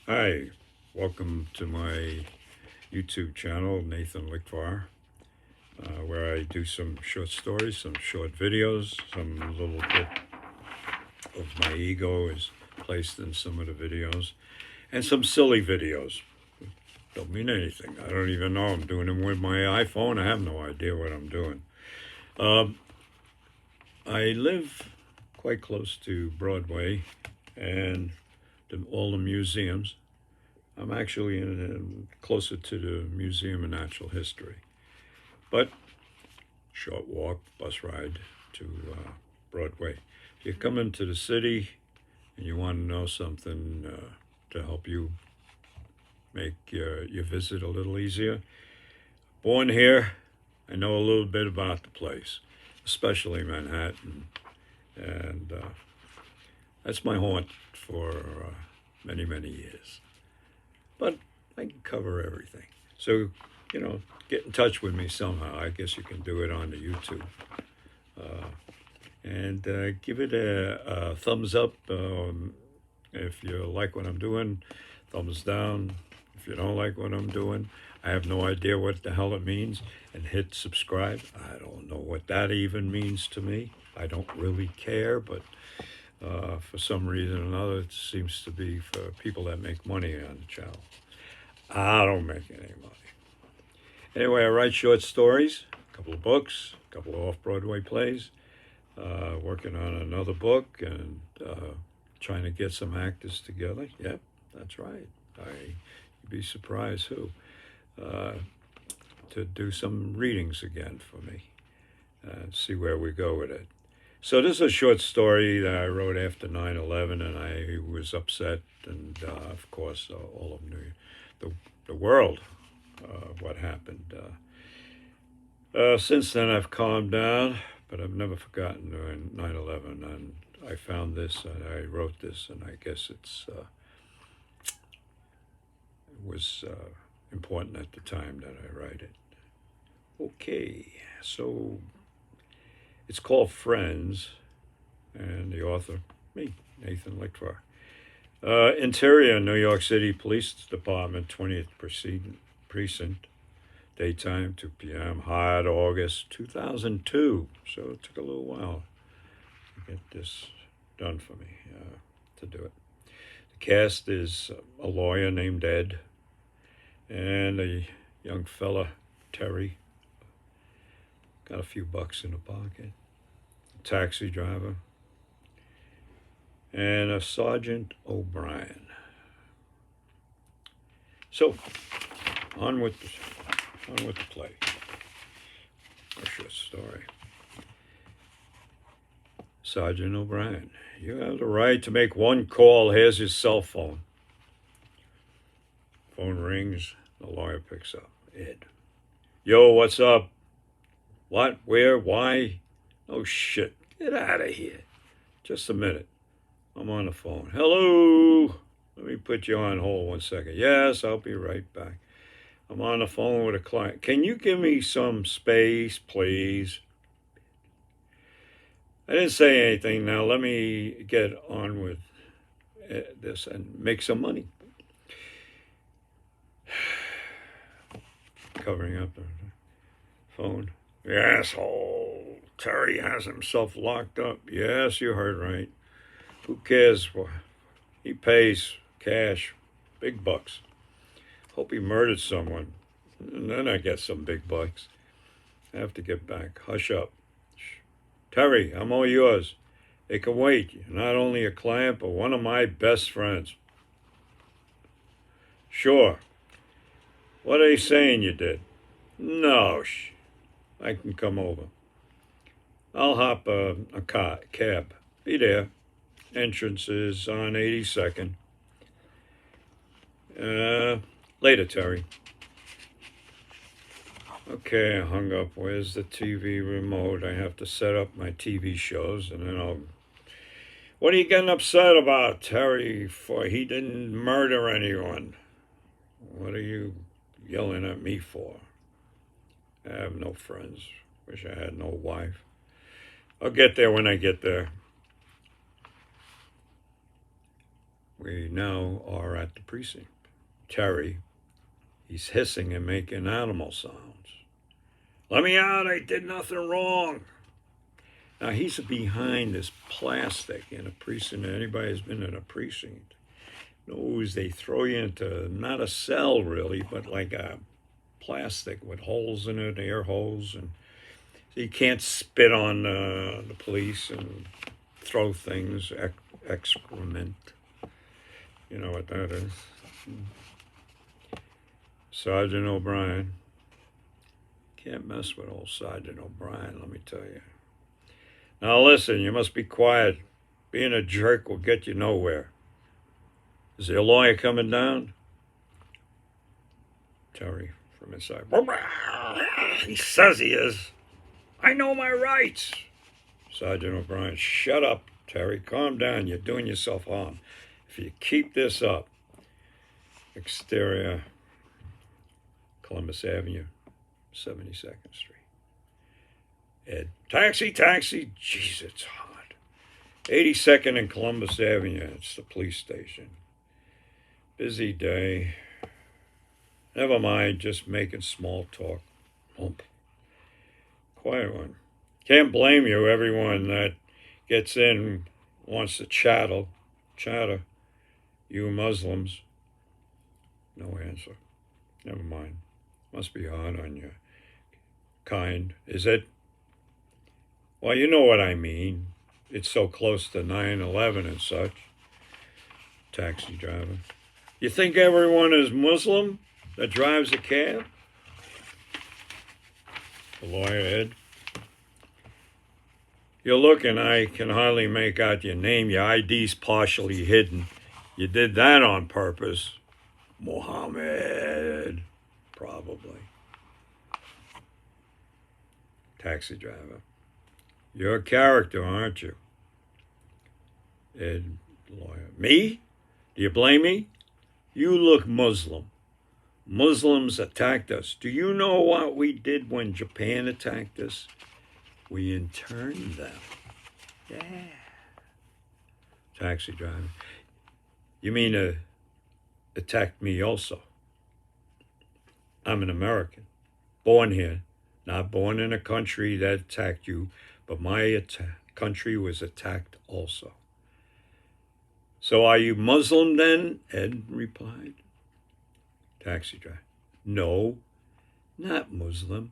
Hi, welcome to my YouTube channel, Nathan Lickvar, where I do some short stories, some short videos, some little bit of my ego is placed in some of the videos, and some silly videos. Don't mean anything. I don't even know. I'm doing them with my iPhone. I have no idea what I'm doing. Um, I live quite close to Broadway and all the museums. I'm actually closer to the Museum of Natural History. But short walk, bus ride to Broadway. If you come into the city and you want to know something to help you make your visit a little easier, born here, I know a little bit about the place, especially Manhattan. And that's my haunt for many, many years. But I can cover everything. So, get in touch with me somehow. I guess you can do it on the YouTube. And give it a thumbs up if you like what I'm doing, thumbs down if you don't like what I'm doing. I have no idea what the hell it means. And hit subscribe. I don't know what that even means to me. I don't really care, but for some reason or another, it seems to be for people that make money on the channel. I don't make any money. Anyway, I write short stories, a couple of books, a couple of off-Broadway plays, working on another book and trying to get some actors together. Yep, that's right. You'd be surprised who. Uh, to do some readings again for me and see where we go with it. So this is a short story that I wrote after 9/11, and I was upset, and of course, all of the world, what happened. Since then, I've calmed down, but I've never forgotten 9/11, and I found this, and I wrote this, and I guess it was important at the time that I write it. Okay, so it's called Friends, and the author, me, Nathan Lichtvar. Interior, New York City Police Department, 20th Precinct, daytime, 2 p.m., hot August 2002. So it took a little while to get this done for me to do it. The cast is a lawyer named Ed and a young fella, Terry. Got a few bucks in the pocket. A taxi driver. And a Sergeant O'Brien. So, on with the play. A short story. Sergeant O'Brien, you have the right to make one call. Here's your cell phone. Phone rings. The lawyer picks up. Ed. Yo, what's up? What? Where? Why? Oh, shit. Get out of here. Just a minute. I'm on the phone. Hello. Let me put you on hold 1 second. Yes, I'll be right back. I'm on the phone with a client. Can you give me some space, please? I didn't say anything. Now let me get on with this and make some money. Covering up the phone. The asshole. Terry has himself locked up. Yes, you heard right. Who cares? He pays cash, big bucks. Hope he murdered someone. And then I get some big bucks. I have to get back. Hush up. Terry, I'm all yours. It can wait. You're not only a client, but one of my best friends. Sure. What are they saying you did? No, I can come over. I'll hop a cab. Be there. Entrance is on 82nd. Later, Terry. Okay, I hung up. Where's the TV remote? I have to set up my TV shows, and then I'll... What are you getting upset about, Terry, for he didn't murder anyone? What are you yelling at me for? I have no friends. Wish I had no wife. I'll get there when I get there. We now are at the precinct. Terry, he's hissing and making animal sounds. Let me out, I did nothing wrong. Now he's behind this plastic in a precinct. Anybody who's been in a precinct knows they throw you into not a cell really, but like a plastic with holes in it, air holes, and so you can't spit on the police and throw things, excrement. You know what that is. Sergeant O'Brien. Can't mess with old Sergeant O'Brien, let me tell you. Now listen, you must be quiet. Being a jerk will get you nowhere. Is there a lawyer coming down? Terry from inside. He says he is. I know my rights. Sergeant O'Brien, shut up, Terry. Calm down. You're doing yourself harm. If you keep this up. Exterior, Columbus Avenue, 72nd Street. Ed, taxi. Jeez, it's hot. 82nd and Columbus Avenue. It's the police station. Busy day. Never mind, just making small talk. Quiet one. Can't blame you. Everyone that gets in wants to chatter. You Muslims. No answer. Never mind. Must be hard on you. Kind. Is it? Well, you know what I mean. It's so close to 9/11 and such. Taxi driver. You think everyone is Muslim that drives a cab? The lawyer, Ed. You're looking, I can hardly make out your name. Your ID's partially hidden. You did that on purpose. Mohammed. Probably. Taxi driver. You're a character, aren't you? Ed, lawyer. Me? Do you blame me? You look Muslim. Muslims attacked us. Do you know what we did when Japan attacked us? We interned them. Yeah. Taxi driver. You mean attacked me also? I'm an American. Born here. Not born in a country that attacked you, but my country was attacked also. So are you Muslim then? Ed replied. Taxi driver. No, not Muslim.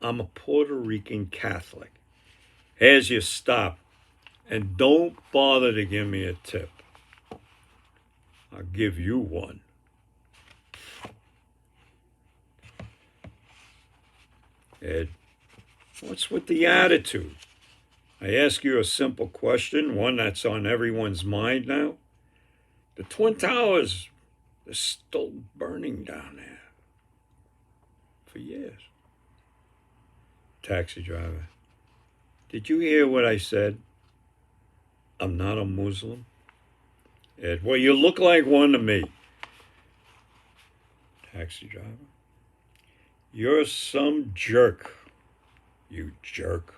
I'm a Puerto Rican Catholic. Here's your stop. And don't bother to give me a tip. I'll give you one. Ed, what's with the attitude? I ask you a simple question, one that's on everyone's mind now. The Twin Towers are still burning down there. For years. Taxi driver. Did you hear what I said? I'm not a Muslim. Ed, well, you look like one to me. Taxi driver. You're some jerk. You jerk.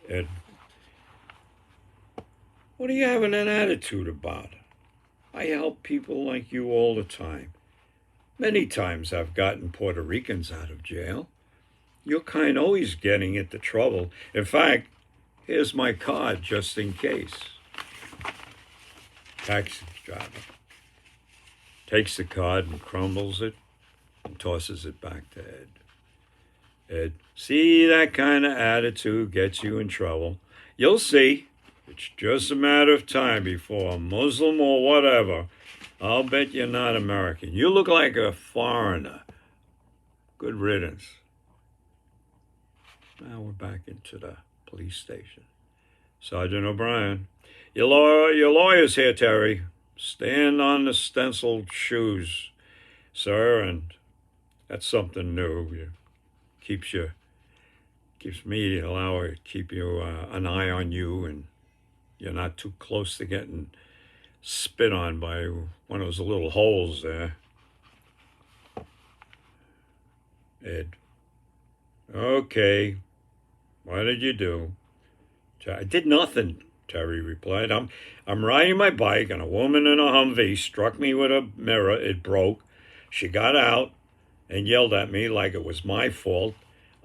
Ed, what are you having an attitude about? I help people like you all the time. Many times I've gotten Puerto Ricans out of jail. Your kind always getting into trouble. In fact, here's my card just in case. Taxi driver takes the card and crumbles it and tosses it back to Ed. Ed, see, that kind of attitude gets you in trouble. You'll see. It's just a matter of time before a Muslim or whatever. I'll bet you're not American. You look like a foreigner. Good riddance. Now we're back into the police station. Sergeant O'Brien. Your lawyer's here, Terry. Stand on the stenciled shoes, sir, and that's something new. It keeps me allow to keep you an eye on you, and you're not too close to getting spit on by one of those little holes there. Ed. Okay. What did you do? I did nothing. Terry replied. I'm riding my bike, and a woman in a Humvee struck me with a mirror. It broke. She got out and yelled at me like it was my fault.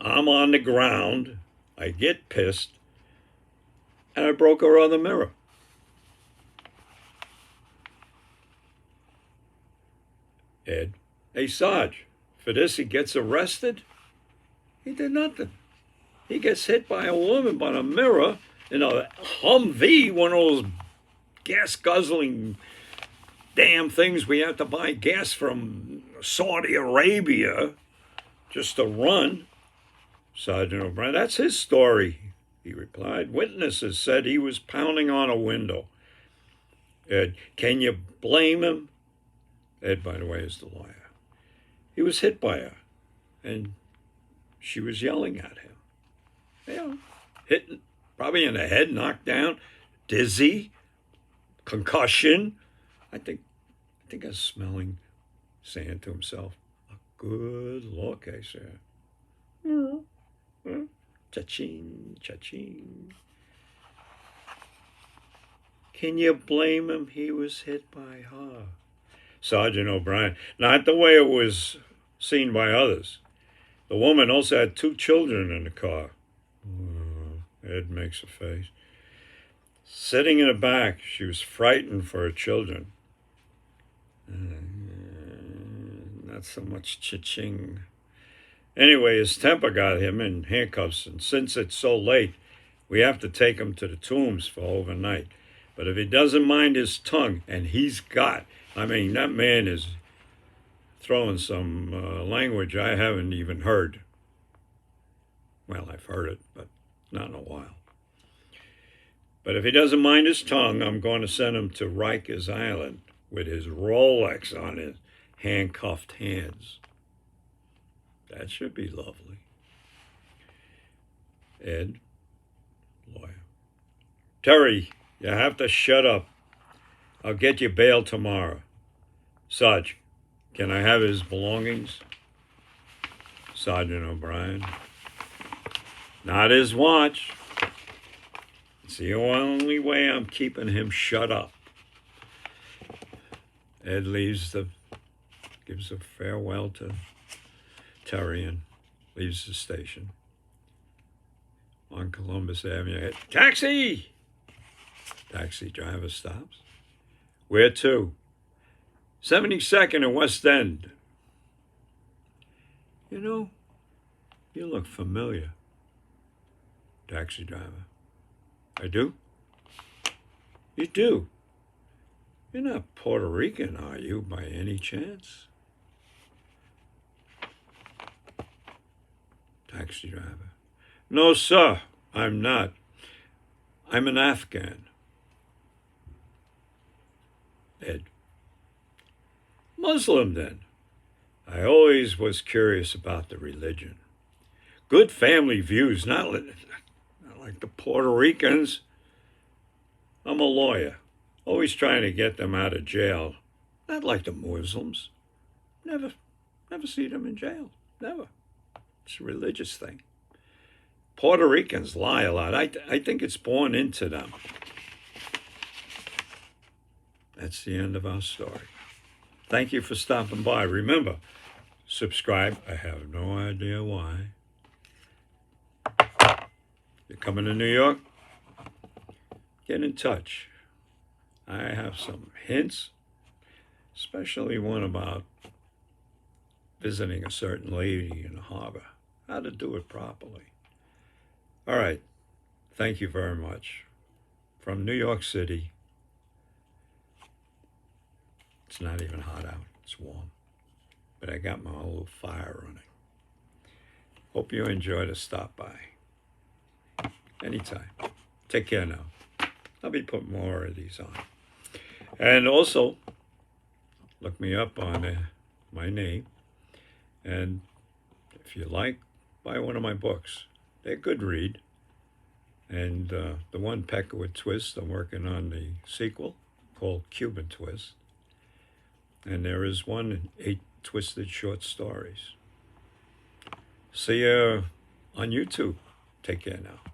I'm on the ground. I get pissed, and I broke her other mirror. Ed, hey, Sarge, for this he gets arrested? He did nothing. He gets hit by a woman by a mirror in a Humvee, one of those gas-guzzling damn things we have to buy gas from Saudi Arabia just to run. Sergeant O'Brien, that's his story, he replied. Witnesses said he was pounding on a window. Ed, can you blame him? Ed, by the way, is the lawyer. He was hit by her, and she was yelling at him. Yeah, hit probably in the head, knocked down, dizzy, concussion. I think I was smelling, saying to himself, a good look, I said. Cha-ching, cha-ching. Can you blame him? He was hit by her. Sergeant O'Brien, not the way it was seen by others. The woman also had 2 children in the car. Ed makes a face. Sitting in the back, she was frightened for her children. Not so much cha-ching. Anyway, his temper got him in handcuffs, and since it's so late, we have to take him to the Tombs for overnight. But if he doesn't mind his tongue, and that man is throwing some language I haven't even heard. Well, I've heard it, but not in a while. But if he doesn't mind his tongue, I'm going to send him to Rikers Island with his Rolex on his handcuffed hands. That should be lovely. Ed, lawyer. Terry, you have to shut up. I'll get you bail tomorrow. Sarge, can I have his belongings? Sergeant O'Brien. Not his watch. It's the only way I'm keeping him shut up. Ed gives a farewell to Terry and leaves the station. On Columbus Avenue, taxi! Taxi driver stops. Where to? 72nd and West End. You know, you look familiar. Taxi driver. I do? You do? You're not Puerto Rican, are you, by any chance? Taxi driver. No, sir, I'm not. I'm an Afghan. Ed. Muslim, then. I always was curious about the religion. Good family views, not like the Puerto Ricans. I'm a lawyer, always trying to get them out of jail. Not like the Muslims. Never see them in jail. Never. It's a religious thing. Puerto Ricans lie a lot. I think it's born into them. That's the end of our story. Thank you for stopping by. Remember, subscribe. I have no idea why. You're coming to New York? Get in touch. I have some hints, especially one about visiting a certain lady in the harbor, how to do it properly. All right. Thank you very much. From New York City. It's not even hot out. It's warm. But I got my little fire running. Hope you enjoy the stop by. Anytime. Take care now. I'll be putting more of these on. And also, look me up on my name. And if you like, buy one of my books. They're a good read. And the one, Peckerwood Twist, I'm working on the sequel called Cuban Twist. And there is one, 8 Twisted Short Stories. See you on YouTube. Take care now.